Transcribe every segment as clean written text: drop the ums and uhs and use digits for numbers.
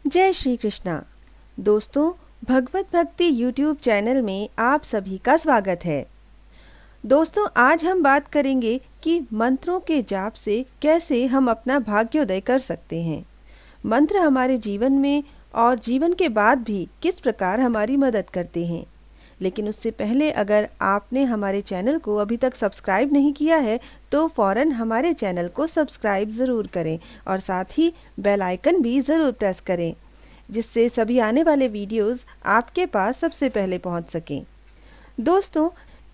जय श्री कृष्णा। दोस्तों, भगवत भक्ति यूट्यूब चैनल में आप सभी का स्वागत है। दोस्तों, आज हम बात करेंगे कि मंत्रों के जाप से कैसे हम अपना भाग्योदय कर सकते हैं। मंत्र हमारे जीवन में और जीवन के बाद भी किस प्रकार हमारी मदद करते हैं। लेकिन उससे पहले अगर आपने हमारे चैनल को अभी तक सब्सक्राइब नहीं किया है तो फ़ौरन हमारे चैनल को सब्सक्राइब ज़रूर करें और साथ ही बेल आइकन भी ज़रूर प्रेस करें, जिससे सभी आने वाले वीडियोस आपके पास सबसे पहले पहुंच सकें। दोस्तों,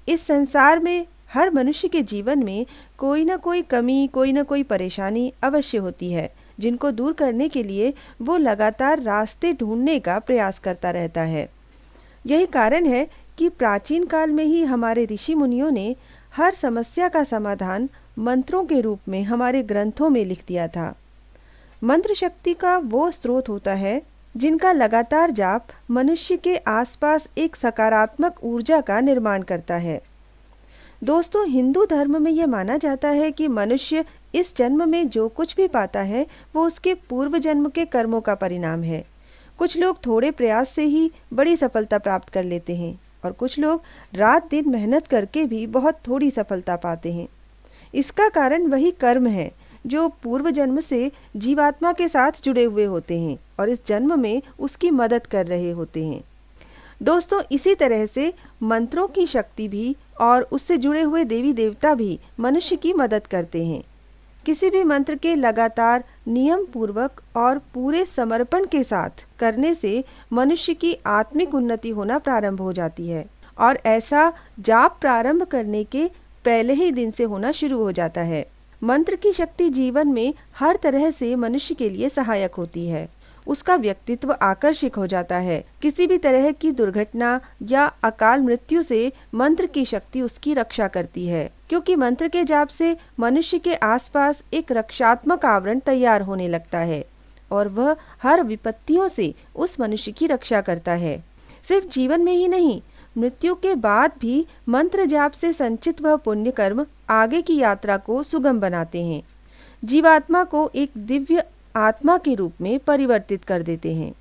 इस संसार में हर मनुष्य के जीवन में कोई ना कोई कमी, कोई ना कोई परेशानी अवश्य होती है, जिनको दूर करने के लिए वो लगातार रास्ते ढूंढने का प्रयास करता रहता है। यही कारण है कि प्राचीन काल में ही हमारे ऋषि मुनियों ने हर समस्या का समाधान मंत्रों के रूप में हमारे ग्रंथों में लिख दिया था। मंत्र शक्ति का वो स्रोत होता है जिनका लगातार जाप मनुष्य के आसपास एक सकारात्मक ऊर्जा का निर्माण करता है। दोस्तों, हिंदू धर्म में यह माना जाता है कि मनुष्य इस जन्म में जो कुछ भी पाता है वो उसके पूर्व जन्म के कर्मों का परिणाम है। कुछ लोग थोड़े प्रयास से ही बड़ी सफलता प्राप्त कर लेते हैं और कुछ लोग रात दिन मेहनत करके भी बहुत थोड़ी सफलता पाते हैं। इसका कारण वही कर्म है जो पूर्व जन्म से जीवात्मा के साथ जुड़े हुए होते हैं और इस जन्म में उसकी मदद कर रहे होते हैं। दोस्तों, इसी तरह से मंत्रों की शक्ति भी और उससे जुड़े हुए देवी देवता भी मनुष्य की मदद करते हैं। किसी भी मंत्र के लगातार नियम पूर्वक और पूरे समर्पण के साथ करने से मनुष्य की आत्मिक उन्नति होना प्रारंभ हो जाती है और ऐसा जाप प्रारंभ करने के पहले ही दिन से होना शुरू हो जाता है। मंत्र की शक्ति जीवन में हर तरह से मनुष्य के लिए सहायक होती है। उसका व्यक्तित्व आकर्षक हो जाता है। किसी भी तरह की दुर्घटना या अकाल मृत्यु से मंत्र की शक्ति उसकी रक्षा करती है, क्योंकि मंत्र के जाप से मनुष्य के आसपास एक रक्षात्मक आवरण तैयार होने लगता है और वह हर विपत्तियों से उस मनुष्य की रक्षा करता है। सिर्फ जीवन में ही नहीं, मृत्यु के बाद भी मंत्र जाप से संचित वह पुण्य कर्म आगे की यात्रा को सुगम बनाते हैं, जीवात्मा को एक दिव्य आत्मा के रूप में परिवर्तित कर देते हैं।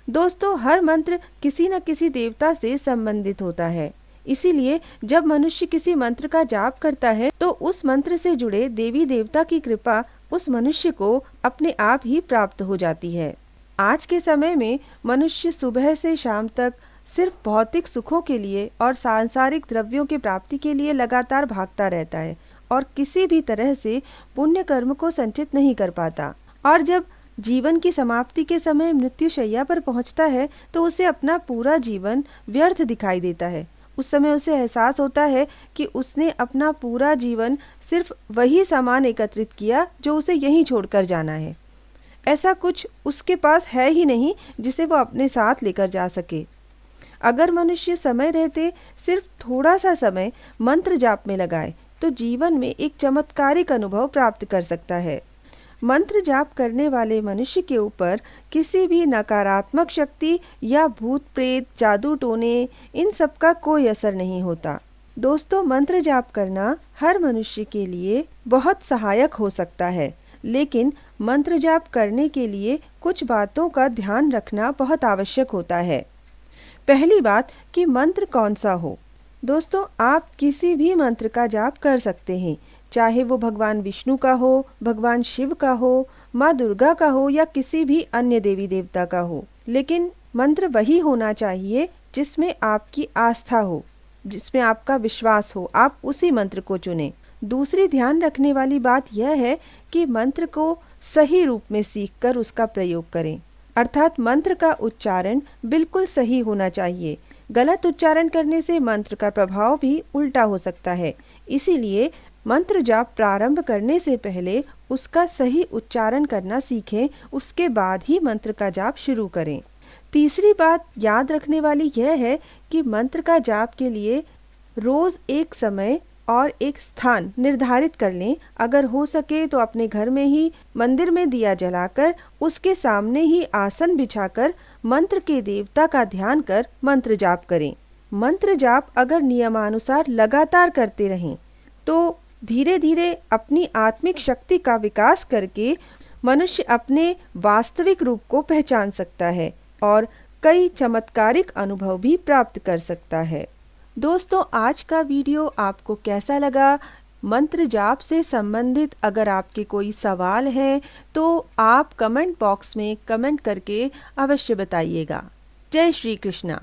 दोस्तों, हर मंत्र किसी न किसी देवता से संबंधित होता है। इसीलिए जब मनुष्य किसी मंत्र का जाप करता है तो उस मंत्र से जुड़े देवी देवता की कृपा उस मनुष्य को अपने आप ही प्राप्त हो जाती है। आज के समय में मनुष्य सुबह से शाम तक सिर्फ भौतिक सुखों के लिए और सांसारिक द्रव्यों की प्राप्ति के लिए लगातार भागता रहता है और किसी भी तरह से पुण्य कर्म को संचित नहीं कर पाता। और जब जीवन की समाप्ति के समय मृत्युशैया पर पहुंचता है तो उसे अपना पूरा जीवन व्यर्थ दिखाई देता है। उस समय उसे एहसास होता है कि उसने अपना पूरा जीवन सिर्फ वही सामान एकत्रित किया जो उसे यहीं छोड़कर जाना है। ऐसा कुछ उसके पास है ही नहीं जिसे वो अपने साथ लेकर जा सके। अगर मनुष्य समय रहते सिर्फ थोड़ा सा समय मंत्र जाप में लगाए तो जीवन में एक चमत्कारिक अनुभव प्राप्त कर सकता है। मंत्र जाप करने वाले मनुष्य के ऊपर किसी भी नकारात्मक शक्ति या भूत प्रेत, जादू टोने, इन सब का कोई असर नहीं होता। दोस्तों, मंत्र जाप करना हर मनुष्य के लिए बहुत सहायक हो सकता है, लेकिन मंत्र जाप करने के लिए कुछ बातों का ध्यान रखना बहुत आवश्यक होता है। पहली बात कि मंत्र कौन सा हो। दोस्तों, आप किसी भी मंत्र का जाप कर सकते हैं, चाहे वो भगवान विष्णु का हो, भगवान शिव का हो, माँ दुर्गा का हो या किसी भी अन्य देवी देवता का हो। लेकिन मंत्र वही होना चाहिए जिसमें आपकी आस्था हो, जिसमें आपका विश्वास हो। आप उसी मंत्र को चुनें। दूसरी ध्यान रखने वाली बात यह है कि मंत्र को सही रूप में सीखकर उसका प्रयोग करें, अर्थात मंत्र का उच्चारण बिल्कुल सही होना चाहिए। गलत उच्चारण करने से मंत्र का प्रभाव भी उल्टा हो सकता है। इसीलिए मंत्र जाप प्रारंभ करने से पहले उसका सही उच्चारण करना सीखें, उसके बाद ही मंत्र का जाप शुरू करें। तीसरी बात याद रखने वाली यह है कि मंत्र का जाप के लिए रोज एक समय और एक स्थान निर्धारित कर लें। अगर हो सके तो अपने घर में ही मंदिर में दिया जलाकर उसके सामने ही आसन बिछाकर मंत्र के देवता का ध्यान कर मंत्र जाप करें। मंत्र जाप अगर नियमानुसार लगातार करते रहें तो धीरे धीरे अपनी आत्मिक शक्ति का विकास करके मनुष्य अपने वास्तविक रूप को पहचान सकता है और कई चमत्कारिक अनुभव भी प्राप्त कर सकता है। दोस्तों, आज का वीडियो आपको कैसा लगा? मंत्र जाप से संबंधित अगर आपके कोई सवाल हैं तो आप कमेंट बॉक्स में कमेंट करके अवश्य बताइएगा। जय श्री कृष्णा।